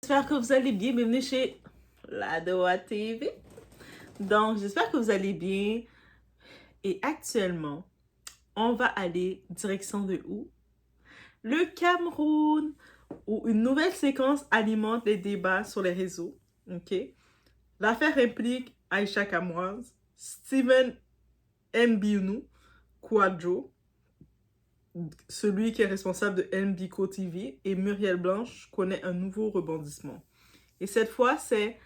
J'espère que vous allez bien. Bienvenue chez Ladoa TV. Donc, j'espère que vous allez bien. Et actuellement, on va aller direction de où? Le Cameroun, où une nouvelle séquence alimente les débats sur les réseaux. OK? L'affaire implique Aïcha Kamoise, Steven Mbinu, Kouadjo, celui qui est responsable de Mbiko TV, et Muriel Blanche connaît un nouveau rebondissement. Et cette fois, c'est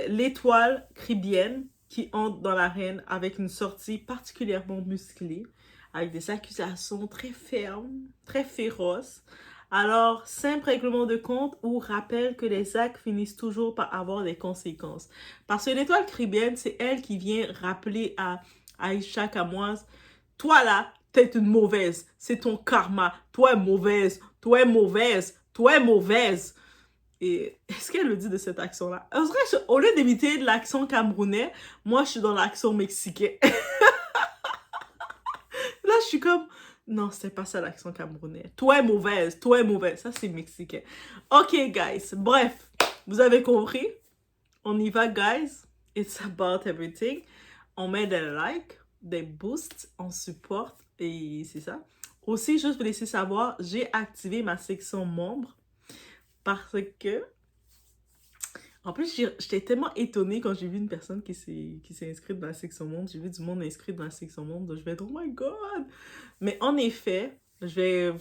l'étoile cribienne qui entre dans l'arène avec une sortie particulièrement musclée, avec des accusations très fermes, très féroces. Alors, simple règlement de compte ou rappelle que les actes finissent toujours par avoir des conséquences. Parce que l'étoile cribienne, c'est elle qui vient rappeler à Aïcha Kamoise, toi là, t'es une mauvaise, c'est ton karma, toi es mauvaise, toi es mauvaise, toi es mauvaise. Et est-ce qu'elle le dit de cette accent-là? Au lieu d'imiter l'accent camerounais, moi, je suis dans l'accent mexicain. Là, je suis comme, non, c'est pas ça l'accent camerounais. Toi est mauvaise, toi est mauvaise. Ça, c'est mexicain. Ok, guys. Bref, vous avez compris? On y va, guys. It's about everything. On met des likes, des boosts, on supporte et c'est ça. Aussi, juste vous laisser savoir, j'ai activé ma section membres parce que en plus, j'étais tellement étonnée quand j'ai vu une personne qui s'est inscrite dans la section monde. J'ai vu du monde inscrit dans la section monde. Donc je vais être, oh my god! Mais en effet, j'ai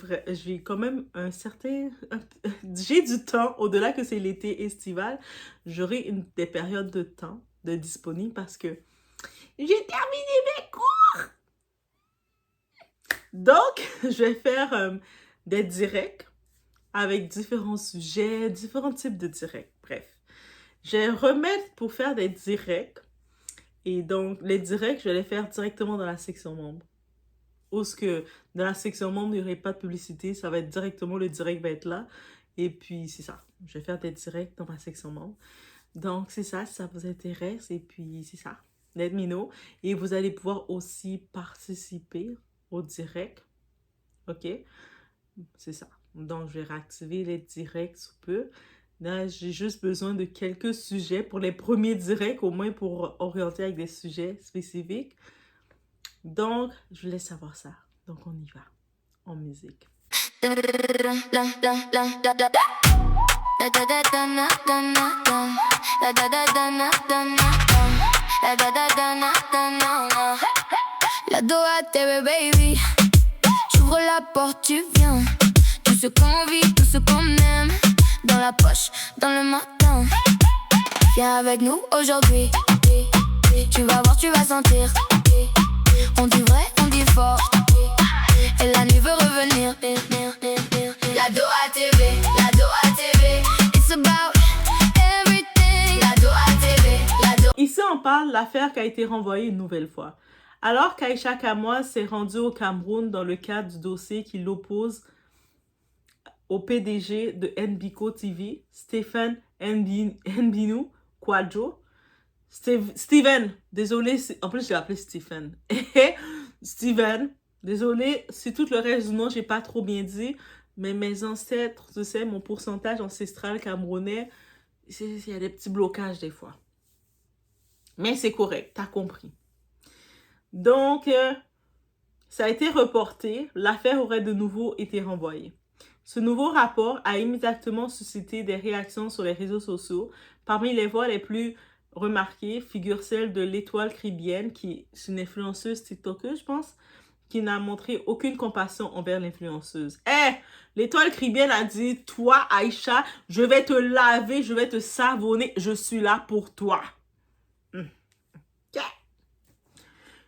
quand même un certain... J'ai du temps, au-delà que c'est l'été estival, j'aurai des périodes de temps de disponible parce que j'ai terminé mes cours! Donc, je vais faire des directs avec différents sujets, différents types de directs. Bref. Je vais remettre pour faire des directs. Et donc, les directs, je vais les faire directement dans la section membres. Ou ce que dans la section membres, il n'y aurait pas de publicité. Ça va être directement, le direct va être là. Et puis, c'est ça. Je vais faire des directs dans ma section membres. Donc, c'est ça, si ça vous intéresse. Et puis, c'est ça. Let me know. Et vous allez pouvoir aussi participer au direct. OK? C'est ça. Donc, je vais réactiver les directs sous peu. Là, j'ai juste besoin de quelques sujets pour les premiers directs, au moins pour orienter avec des sujets spécifiques. Donc, je vous laisse savoir ça. Donc, on y va. En musique. La Doha TV, baby. J'ouvre la porte, tu viens. Tout ce qu'on vit, tout ce qu'on aime. Dans la poche, dans le matin. Viens avec nous aujourd'hui. Tu vas voir, tu vas sentir. On dit vrai, on dit fort. Et la nuit veut revenir. La Doha TV, la Doha TV. It's about everything. La Doha TV, la Doha. Ici, on parle de l'affaire qui a été renvoyée une nouvelle fois. Alors qu'Aïcha Kamoise s'est rendue au Cameroun dans le cadre du dossier qui l'oppose au PDG de Mbiko TV, Stephen Mbinu Kouadjo. Steven, désolé, en plus j'ai appelé Stephen. Steven, désolé si tout le reste du nom j'ai pas trop bien dit, mais mes ancêtres, tu sais, mon pourcentage ancestral camerounais, il y a des petits blocages des fois. Mais c'est correct, t'as compris. Donc, ça a été reporté, l'affaire aurait de nouveau été renvoyée. Ce nouveau rapport a immédiatement suscité des réactions sur les réseaux sociaux. Parmi les voix les plus remarquées figure celle de l'étoile cribienne, qui est une influenceuse TikTokeuse, je pense, qui n'a montré aucune compassion envers l'influenceuse. L'étoile cribienne a dit, toi, Aïcha, je vais te laver, je vais te savonner, je suis là pour toi.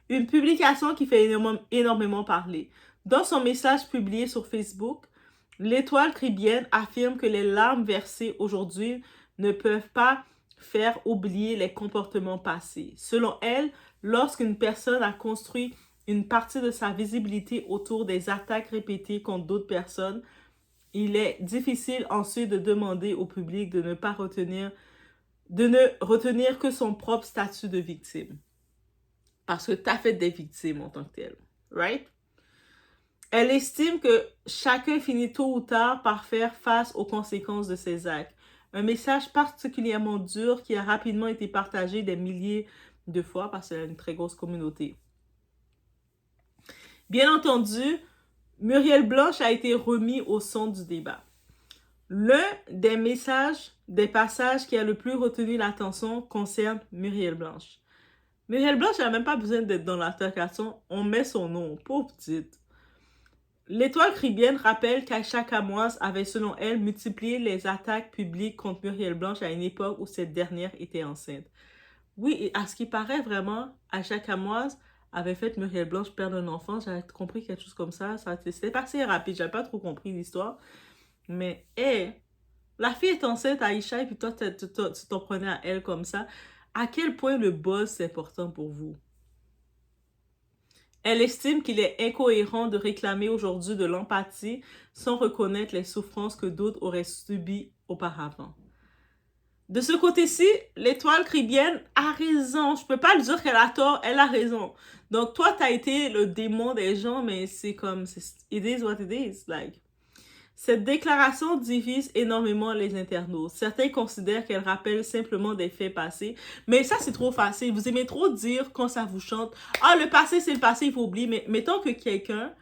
Une publication qui fait énormément parler. Dans son message publié sur Facebook, l'étoile cribienne affirme que les larmes versées aujourd'hui ne peuvent pas faire oublier les comportements passés. Selon elle, lorsqu'une personne a construit une partie de sa visibilité autour des attaques répétées contre d'autres personnes, il est difficile ensuite de demander au public de ne retenir que son propre statut de victime. Parce que tu as fait des victimes en tant que telle. Right? Elle estime que chacun finit tôt ou tard par faire face aux conséquences de ses actes. Un message particulièrement dur qui a rapidement été partagé des milliers de fois parce qu'elle a une très grosse communauté. Bien entendu, Muriel Blanche a été remis au centre du débat. L'un des passages qui a le plus retenu l'attention concerne Muriel Blanche. Muriel Blanche n'a même pas besoin d'être dans l'altercation, on met son nom, pauvre petite. L'étoile caribéenne rappelle qu'Aïcha Kamoise avait selon elle multiplié les attaques publiques contre Muriel Blanche à une époque où cette dernière était enceinte. Oui, et à ce qui paraît vraiment, Aïcha Kamoise avait fait Muriel Blanche perdre un enfant, j'avais compris quelque chose comme ça c'était pas assez rapide, j'avais pas trop compris l'histoire. Mais, la fille est enceinte, Aïcha, et puis toi, tu t'en prenais à elle comme ça. À quel point le buzz c'est important pour vous? Elle estime qu'il est incohérent de réclamer aujourd'hui de l'empathie sans reconnaître les souffrances que d'autres auraient subies auparavant. De ce côté-ci, l'étoile caribéenne a raison. Je peux pas lui dire qu'elle a tort, elle a raison. Donc toi, tu as été le démon des gens, mais c'est comme, it is what it is, like. Cette déclaration divise énormément les internautes. Certains considèrent qu'elle rappelle simplement des faits passés. Mais ça, c'est trop facile. Vous aimez trop dire quand ça vous chante. Ah, le passé, c'est le passé, il faut oublier. Mais mettons que quelqu'un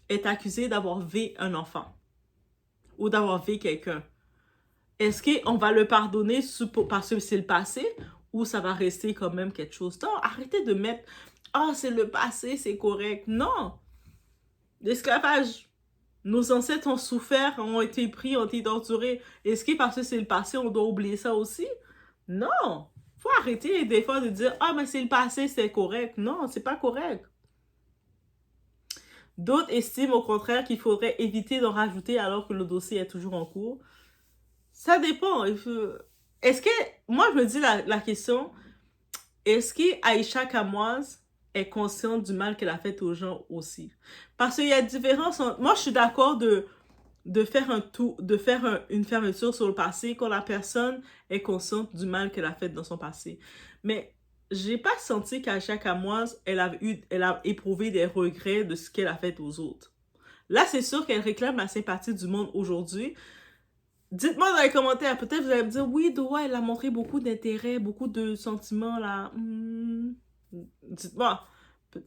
est accusé d'avoir violé un enfant. Ou d'avoir violé quelqu'un. Est-ce qu'on va le pardonner parce que c'est le passé? Ou ça va rester quand même quelque chose? Non, arrêtez de mettre « Ah, c'est le passé, c'est correct. » Non. L'esclavage... Nos ancêtres ont souffert, ont été pris, ont été torturés. Est-ce que parce que c'est le passé, on doit oublier ça aussi? Non! Faut arrêter des fois de dire « Ah, mais c'est le passé, c'est correct. » Non, c'est pas correct. D'autres estiment au contraire qu'il faudrait éviter d'en rajouter alors que le dossier est toujours en cours. Ça dépend. Est-ce que... Moi, je me dis la question, est-ce qu'Aïcha Kamoise est consciente du mal qu'elle a fait aux gens aussi? Parce qu'il y a différence entre... Moi, je suis d'accord de faire une fermeture sur le passé quand la personne est consciente du mal qu'elle a fait dans son passé. Mais j'ai pas senti qu'Aïcha Kamoise, elle a éprouvé des regrets de ce qu'elle a fait aux autres. Là, c'est sûr qu'elle réclame la sympathie du monde aujourd'hui. Dites-moi dans les commentaires, peut-être vous allez me dire, oui, Doa, elle a montré beaucoup d'intérêt, beaucoup de sentiments, là. Dites-moi,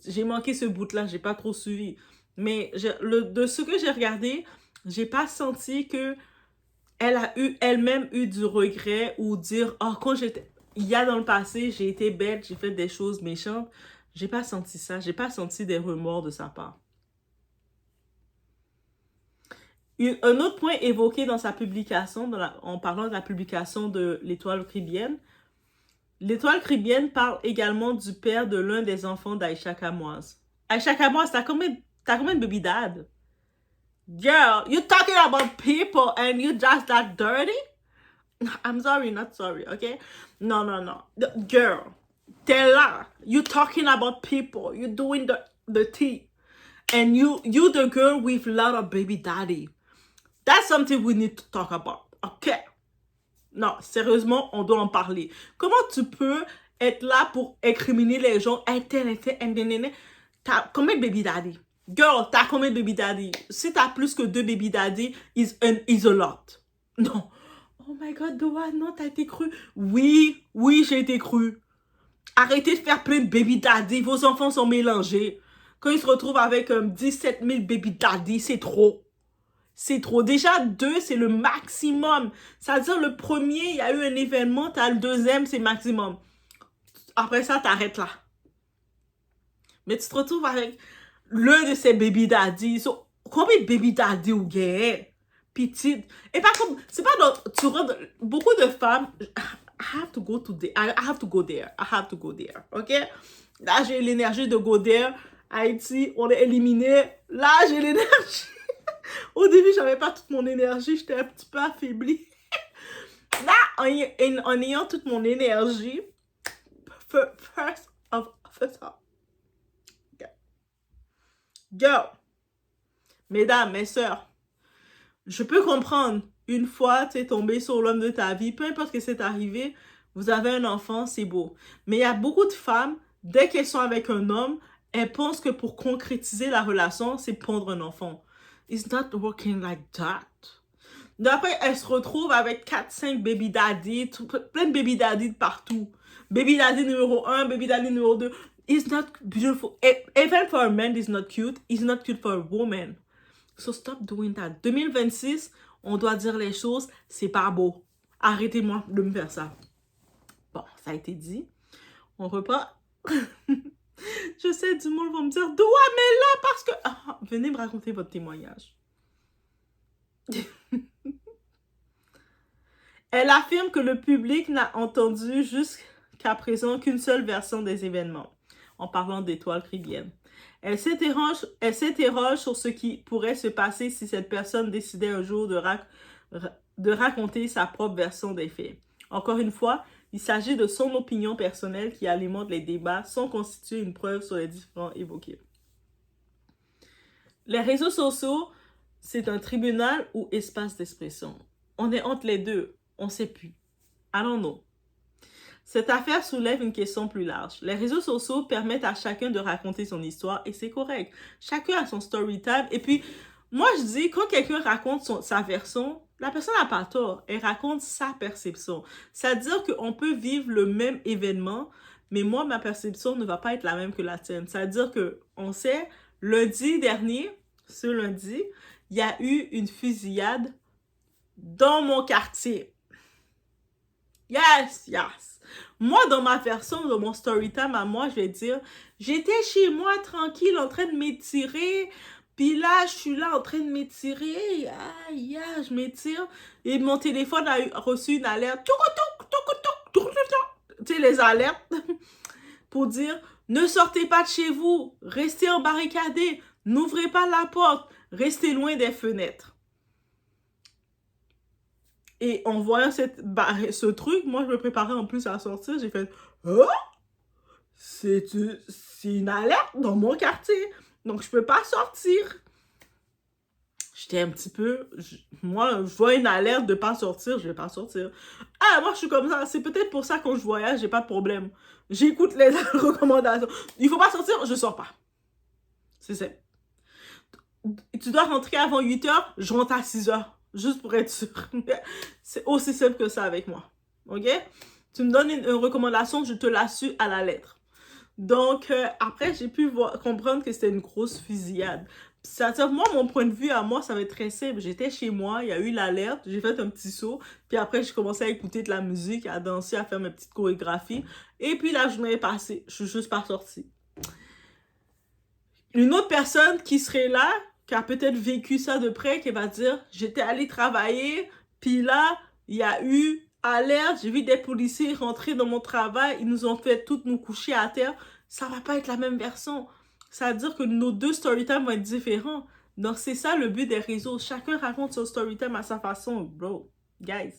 j'ai manqué ce bout-là, j'ai pas trop suivi. Mais de ce que j'ai regardé, j'ai pas senti que elle a elle-même eu du regret ou dire, oh, quand il y a dans le passé, j'ai été bête, j'ai fait des choses méchantes. J'ai pas senti ça, j'ai pas senti des remords de sa part. Un autre point évoqué dans sa publication, en parlant de la publication de l'étoile caribéenne, l'étoile caribéenne parle également du père de l'un des enfants d'Aïcha Kamoise. Aïcha Kamoise, t'as combien de baby dad? Girl, you talking about people and you just that dirty? I'm sorry, not sorry, okay? No. Girl, t'es là. You talking about people. You doing the tea. And you the girl with a lot of baby daddy. That's something we need to talk about, okay? Non, sérieusement, on doit en parler. Comment tu peux être là pour incriminer les gens? T'as combien de baby daddy? Girl, t'as combien de baby daddy? Si t'as plus que 2 baby daddy, is a lot. Non. Oh my God, Doa, non, t'as été cru. Oui, j'ai été cru. Arrêtez de faire plein de baby daddy. Vos enfants sont mélangés. Quand ils se retrouvent avec 17 000 baby daddy, c'est trop. C'est trop. Déjà, 2, c'est le maximum. C'est-à-dire, le premier, il y a eu un événement, t'as le deuxième, c'est maximum. Après ça, t'arrêtes là. Mais tu te retrouves avec l'un de ces baby daddy. So, combien de baby daddy ou gay? Petite. Et par contre, c'est pas dans... Tu rentres... Beaucoup de femmes... I have to go there. I have to go there. OK? Là, j'ai l'énergie de go there. Haïti, on est éliminé. Là, j'ai l'énergie. Au début, j'avais pas toute mon énergie, j'étais un petit peu affaiblie. Là, en ayant toute mon énergie, first of all. Girl, mesdames, mes sœurs, je peux comprendre, une fois tu es tombé sur l'homme de ta vie, peu importe ce que c'est arrivé, vous avez un enfant, c'est beau. Mais il y a beaucoup de femmes, dès qu'elles sont avec un homme, Elle pense que pour concrétiser la relation, c'est pondre un enfant. It's not working like that. D'après, elle se retrouve avec 4-5 baby daddy, plein de baby daddy de partout. Baby daddy numéro 1, baby daddy numéro 2. It's not beautiful. Even for a man, it's not cute. It's not cute for a woman. So stop doing that. 2026, on doit dire les choses, c'est pas beau. Arrêtez-moi de me faire ça. Bon, ça a été dit. On repart. Je sais, du monde va me dire, doigt, mais là, parce que... Ah, venez me raconter votre témoignage. Elle affirme que le public n'a entendu jusqu'à présent qu'une seule version des événements, en parlant d'étoiles caribéennes. Elle s'interroge sur ce qui pourrait se passer si cette personne décidait un jour de raconter sa propre version des faits. Encore une fois, il s'agit de son opinion personnelle qui alimente les débats sans constituer une preuve sur les différents évoqués. Les réseaux sociaux, c'est un tribunal ou espace d'expression. On est entre les deux. On ne sait plus. I don't know. Cette affaire soulève une question plus large. Les réseaux sociaux permettent à chacun de raconter son histoire et c'est correct. Chacun a son story time. Et puis, moi, je dis, quand quelqu'un raconte sa version, la personne n'a pas tort. Elle raconte sa perception. C'est-à-dire qu'on peut vivre le même événement, mais moi, ma perception ne va pas être la même que la tienne. C'est-à-dire qu'on sait, lundi dernier, ce lundi, il y a eu une fusillade dans mon quartier. Yes, yes. Moi, dans ma version, dans mon story time à moi, je vais dire, j'étais chez moi tranquille en train de m'étirer, puis là, je suis là en train de m'étirer, aïe, je m'étire, et mon téléphone a reçu une alerte, tu sais, les alertes, pour dire, ne sortez pas de chez vous, restez embarricadés, n'ouvrez pas la porte, restez loin des fenêtres. Et en voyant ce truc, moi, je me préparais en plus à sortir. J'ai fait « Oh! C'est une alerte dans mon quartier. Donc, je peux pas sortir. » J'étais un petit peu... Moi, je vois une alerte de pas sortir, je vais pas sortir. Ah, moi, je suis comme ça. C'est peut-être pour ça, quand je voyage, j'ai pas de problème. J'écoute les recommandations. Il faut pas sortir, je sors pas. C'est ça. Tu dois rentrer avant 8h, je rentre à 6h. Juste pour être sûr. C'est aussi simple que ça avec moi. OK? Tu me donnes une recommandation, je te la suis à la lettre. Donc, après, j'ai pu comprendre que c'était une grosse fusillade. C'est-à-dire, moi, mon point de vue à moi, ça va être très simple. J'étais chez moi, il y a eu l'alerte, j'ai fait un petit saut. Puis après, j'ai commencé à écouter de la musique, à danser, à faire mes petites chorégraphies. Et puis, la journée est passée. Je suis juste pas sortie. Une autre personne qui serait là, qui a peut-être vécu ça de près, qui va dire, j'étais allée travailler, puis là, il y a eu alerte, j'ai vu des policiers rentrer dans mon travail, ils nous ont fait toutes nous coucher à terre. Ça va pas être la même version. Ça veut dire que nos deux storytime vont être différents. Donc, c'est ça le but des réseaux. Chacun raconte son storytime à sa façon, bro. Guys.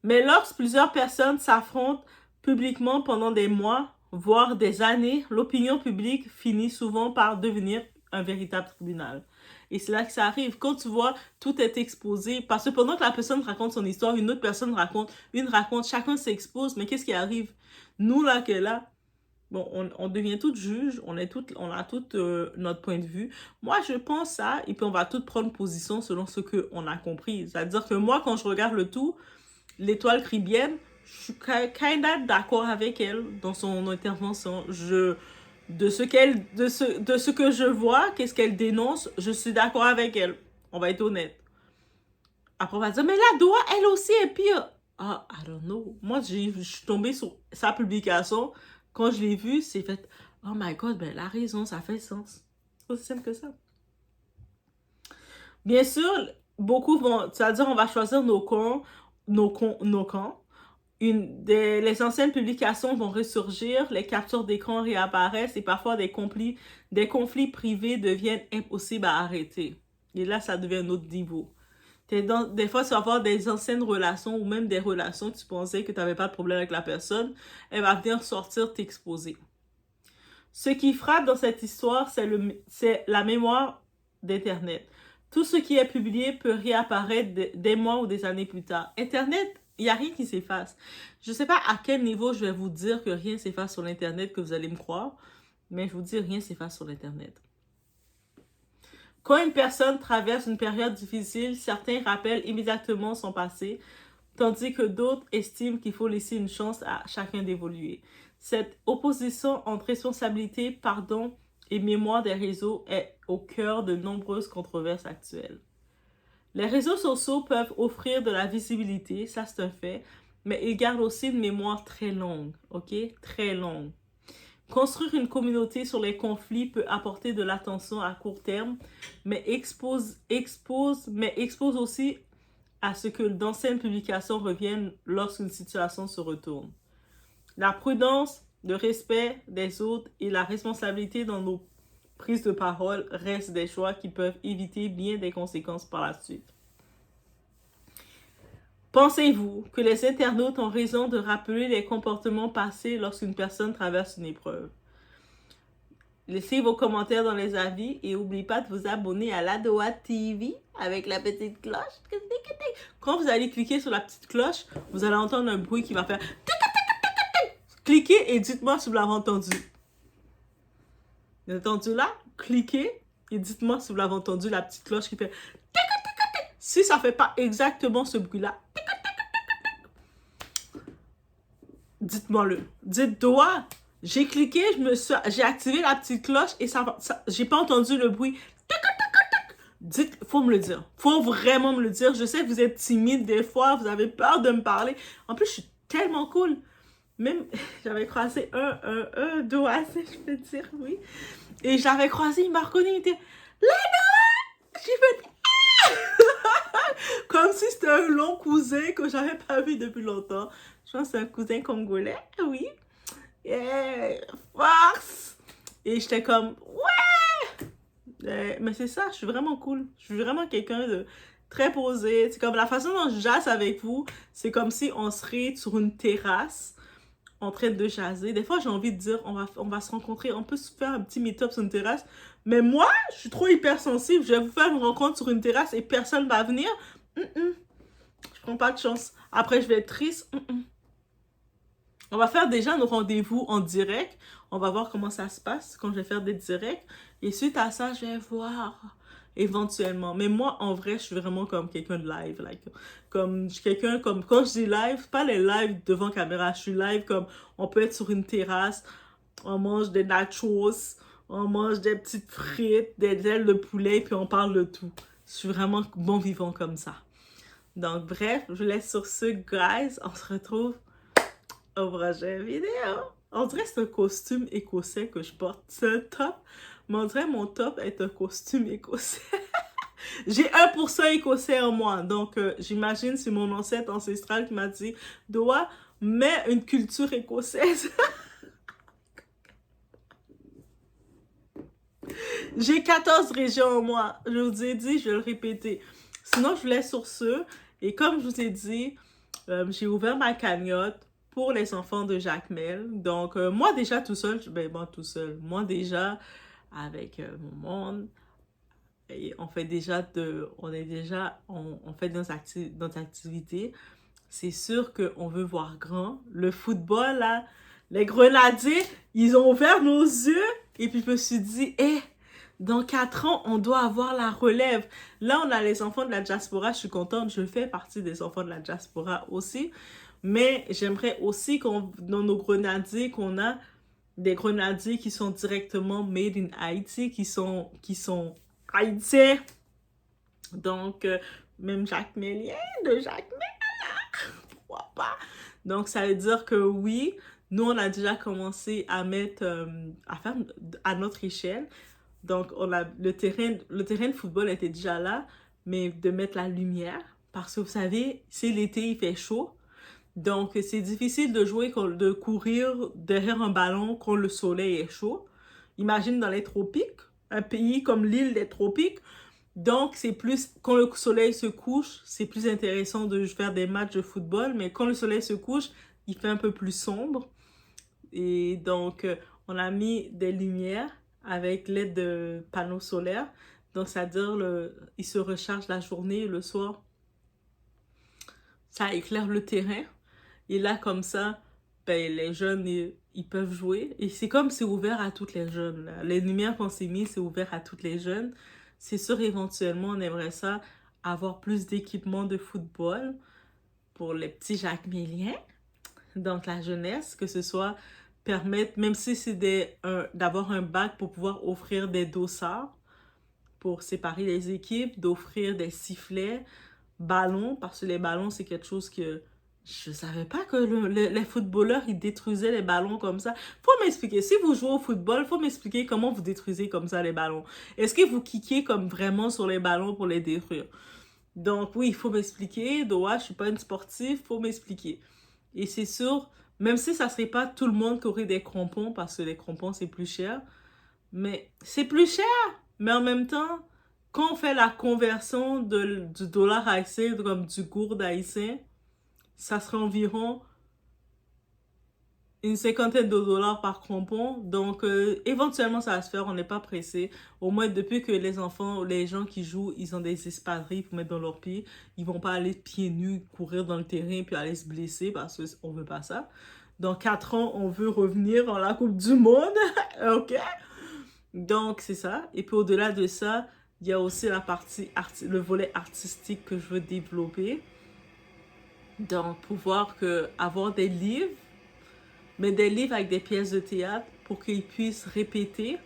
Mais lorsque plusieurs personnes s'affrontent publiquement pendant des mois, voire des années, l'opinion publique finit souvent par devenir un véritable tribunal. Et c'est là que ça arrive. Quand tu vois, tout est exposé. Parce que pendant que la personne raconte son histoire, une autre personne raconte, chacun s'expose. Mais qu'est-ce qui arrive? Nous, là, bon, on devient toutes juges, on a toutes notre point de vue. Moi, je pense ça, et puis on va toutes prendre position selon ce qu'on a compris. C'est-à-dire que moi, quand je regarde le tout, l'étoile caribéenne, je suis kinda d'accord avec elle dans son intervention. De ce que je vois, qu'est-ce qu'elle dénonce, je suis d'accord avec elle. On va être honnête. Après, on va dire, mais la Doua, elle aussi est pire. Ah, I don't know. Moi, je suis tombée sur sa publication. Quand je l'ai vue, c'est fait, oh my God, ben, elle a raison, ça fait sens. C'est aussi simple que ça. Bien sûr, beaucoup vont, c'est-à-dire, on va choisir nos camps. Les anciennes publications vont ressurgir, les captures d'écran réapparaissent et parfois des conflits privés deviennent impossibles à arrêter. Et là, ça devient un autre niveau. Des fois, tu vas avoir des anciennes relations ou même des relations, tu pensais que tu n'avais pas de problème avec la personne, elle va venir sortir t'exposer. Ce qui frappe dans cette histoire, c'est la mémoire d'Internet. Tout ce qui est publié peut réapparaître des mois ou des années plus tard. Internet Il n'y a rien qui s'efface. Je ne sais pas à quel niveau je vais vous dire que rien s'efface sur l'Internet, que vous allez me croire, mais je vous dis, rien s'efface sur l'Internet. Quand une personne traverse une période difficile, certains rappellent immédiatement son passé, tandis que d'autres estiment qu'il faut laisser une chance à chacun d'évoluer. Cette opposition entre responsabilité, pardon et mémoire des réseaux est au cœur de nombreuses controverses actuelles. Les réseaux sociaux peuvent offrir de la visibilité, ça c'est un fait, mais ils gardent aussi une mémoire très longue, ok? Très longue. Construire une communauté sur les conflits peut apporter de l'attention à court terme, mais expose aussi à ce que d'anciennes publications reviennent lorsqu'une situation se retourne. La prudence, le respect des autres et la responsabilité dans nos prises de parole restent des choix qui peuvent éviter bien des conséquences par la suite. Pensez-vous que les internautes ont raison de rappeler les comportements passés lorsqu'une personne traverse une épreuve? Laissez vos commentaires dans les avis et n'oubliez pas de vous abonner à l'Adoa TV avec la petite cloche. Quand vous allez cliquer sur la petite cloche, vous allez entendre un bruit qui va faire... Cliquez et dites-moi si vous l'avez entendu. Vous avez entendu là? Cliquez et dites-moi si vous l'avez entendu, la petite cloche qui fait... Si ça ne fait pas exactement ce bruit-là, dites-moi-le. Dites Doa, j'ai cliqué, j'ai activé la petite cloche et j'ai pas entendu le bruit. Dites, faut me le dire. Faut vraiment me le dire. Je sais que vous êtes timide des fois, vous avez peur de me parler. En plus, je suis tellement cool. Même, j'avais croisé un Doa, je peux dire, oui. Et j'avais croisé, il m'a reconnu, il était là, j'ai fait... Comme si c'était un long cousin que j'avais pas vu depuis longtemps. Je pense que c'est un cousin congolais, oui. Yeah, force! Et j'étais comme, ouais! Mais c'est ça, je suis vraiment cool. Je suis vraiment quelqu'un de très posé. C'est comme la façon dont je jasse avec vous, c'est comme si on serait sur une terrasse en train de jaser. Des fois, j'ai envie de dire, on va se rencontrer, on peut se faire un petit meet-up sur une terrasse. Mais moi, je suis trop hypersensible. Je vais vous faire une rencontre sur une terrasse et personne va venir. Je prends pas de chance. Après, je vais être triste. On va faire déjà nos rendez-vous en direct. On va voir comment ça se passe quand je vais faire des directs. Et suite à ça, je vais voir éventuellement. Mais moi, en vrai, je suis vraiment comme quelqu'un de live. Comme quelqu'un, comme quand je dis live, pas les lives devant caméra. Je suis live comme on peut être sur une terrasse. On mange des nachos. On mange des petites frites, des ailes de poulet, puis on parle de tout. Je suis vraiment bon vivant comme ça. Donc, bref, je vous laisse sur ce, guys. On se retrouve au prochain vidéo. On dirait que c'est un costume écossais que je porte. C'est un top. Mais on dirait que mon top est un costume écossais. J'ai 1% écossais en moi. Donc, j'imagine c'est mon ancêtre ancestral qui m'a dit « Doa, mets une culture écossaise. » J'ai 14 régions en moi. Je vous ai dit, je vais le répéter. Sinon, je vous laisse sur ce. Et comme je vous ai dit, j'ai ouvert ma cagnotte pour les enfants de Jacmel. Donc, moi déjà tout seul, tout seul. Moi déjà, avec mon monde, et on fait déjà on fait nos activités. C'est sûr qu'on veut voir grand. Le football, là, les Grenadiers, ils ont ouvert nos yeux. Et puis, je me suis dit, dans 4 ans, on doit avoir la relève. Là, on a les enfants de la diaspora. Je suis contente. Je fais partie des enfants de la diaspora aussi. Mais j'aimerais aussi dans nos grenadiers, qu'on a des grenadiers qui sont directement made in Haïti, qui sont haïtiens. Donc, même Jacmelien de Jacmel, pourquoi pas? Donc, ça veut dire que oui, nous, on a déjà commencé à mettre, à faire à notre échelle. Donc, le terrain de football était déjà là, mais de mettre la lumière. Parce que vous savez, c'est l'été, il fait chaud. Donc, c'est difficile de courir derrière un ballon quand le soleil est chaud. Imagine dans les tropiques, un pays comme l'île des tropiques. Donc, c'est plus, quand le soleil se couche, c'est plus intéressant de faire des matchs de football. Mais quand le soleil se couche, il fait un peu plus sombre. Et donc, on a mis des lumières avec l'aide de panneaux solaires. Donc, c'est-à-dire, il se recharge la journée et le soir. ça éclaire le terrain. Et là, comme ça, ben, les jeunes, ils peuvent jouer. Et c'est comme c'est ouvert à toutes les jeunes. Là. Les lumières qu'on s'est mis, c'est ouvert à toutes les jeunes. C'est sûr, éventuellement, on aimerait ça, avoir plus d'équipements de football pour les petits Jacques-Méliens, donc la jeunesse, que ce soit permettre, même si c'est d'avoir un bac pour pouvoir offrir des dossards pour séparer les équipes, d'offrir des sifflets, ballons, parce que les ballons, c'est quelque chose que je savais pas que les footballeurs, ils détruisaient les ballons comme ça. Faut m'expliquer. Si vous jouez au football, faut m'expliquer comment vous détruisez comme ça les ballons. Est-ce que vous kickez comme vraiment sur les ballons pour les détruire? Donc oui, il faut m'expliquer. Doa, je suis pas une sportive, faut m'expliquer. Et c'est sûr, même si ça serait pas tout le monde qui aurait des crampons, parce que les crampons, c'est plus cher. Mais c'est plus cher! Mais en même temps, quand on fait la conversion du dollar haïtien, comme du gourde haïtien, ça serait environ une cinquantaine de dollars par crampon. Donc, éventuellement, ça va se faire. On n'est pas pressé. Au moins, depuis que les enfants, les gens qui jouent, ils ont des espadrilles pour mettre dans leurs pieds, ils vont pas aller pieds nus, courir dans le terrain, puis aller se blesser parce qu'on veut pas ça. Dans 4 ans, on veut revenir dans la Coupe du Monde. OK? Donc, c'est ça. Et puis, au-delà de ça, il y a aussi la partie, le volet artistique que je veux développer. Donc, pouvoir avoir des livres, mais des livres avec des pièces de théâtre pour qu'ils puissent répéter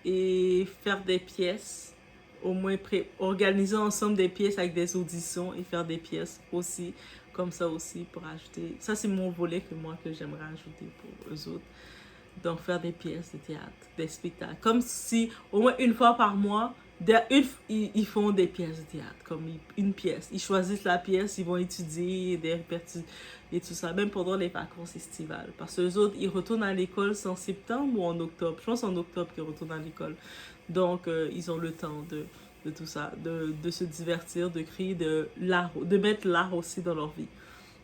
et faire des pièces, au moins organiser ensemble des pièces avec des auditions et faire des pièces aussi, comme ça aussi, pour ajouter. Ça, c'est mon volet que j'aimerais ajouter pour eux autres. Donc, faire des pièces de théâtre, des spectacles. Comme si, au moins une fois par mois, ils font des pièces de théâtre, comme une pièce. Ils choisissent la pièce, ils vont étudier des réperties et tout ça, même pendant les vacances estivales. Parce que les autres, ils retournent à l'école, c'est en septembre ou en octobre. Je pense en octobre qu'ils retournent à l'école. Donc, ils ont le temps de tout ça, de se divertir, de créer de l'art, de mettre l'art aussi dans leur vie.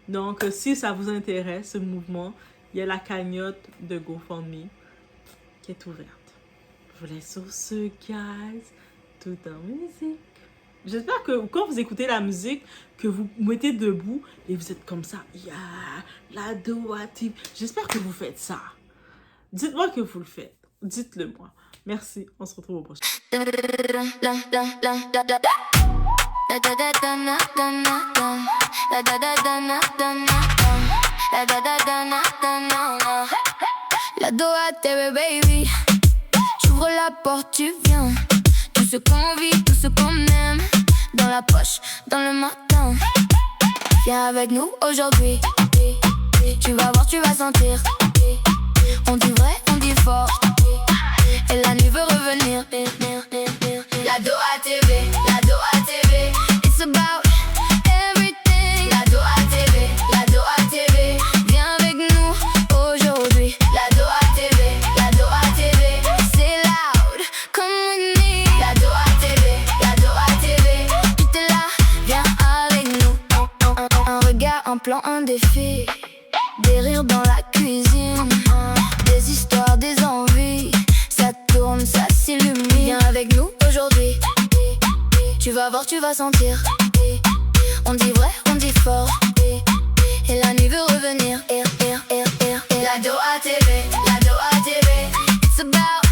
Donc, si ça vous intéresse, ce mouvement, il y a la cagnotte de GoFundMe qui est ouverte. Je vous laisse sur ce, guys, tout en musique. J'espère que quand vous écoutez la musique, que vous mettez debout et vous êtes comme ça. Yeah, la Doa TV. J'espère que vous faites ça. Dites-moi que vous le faites. Dites-le moi. Merci. On se retrouve au prochain. La Doa TV, baby. J'ouvre la porte, tu viens. Tout ce qu'on vit, tout ce qu'on aime. Dans la poche, dans le matin. Viens avec nous aujourd'hui. Tu vas voir, tu vas sentir. On dit vrai, on dit fort. Et la nuit veut revenir. La Doa TV, la Doa TV. It's about everything. La Doa TV, la Doa TV. Viens avec nous aujourd'hui. La Doa TV, la Doa TV. C'est loud, come with me. La Doa TV, la Doa TV. Tout est là, viens avec nous. Un regard, un plan, un défi. Des rires dans la cuisine. Des histoires, des envies. Ça tourne, ça s'illumine. Viens avec nous aujourd'hui. Tu vas voir, tu vas sentir. On dit vrai, on dit fort. Et la nuit veut revenir. La Doa TV, la Doa TV. It's about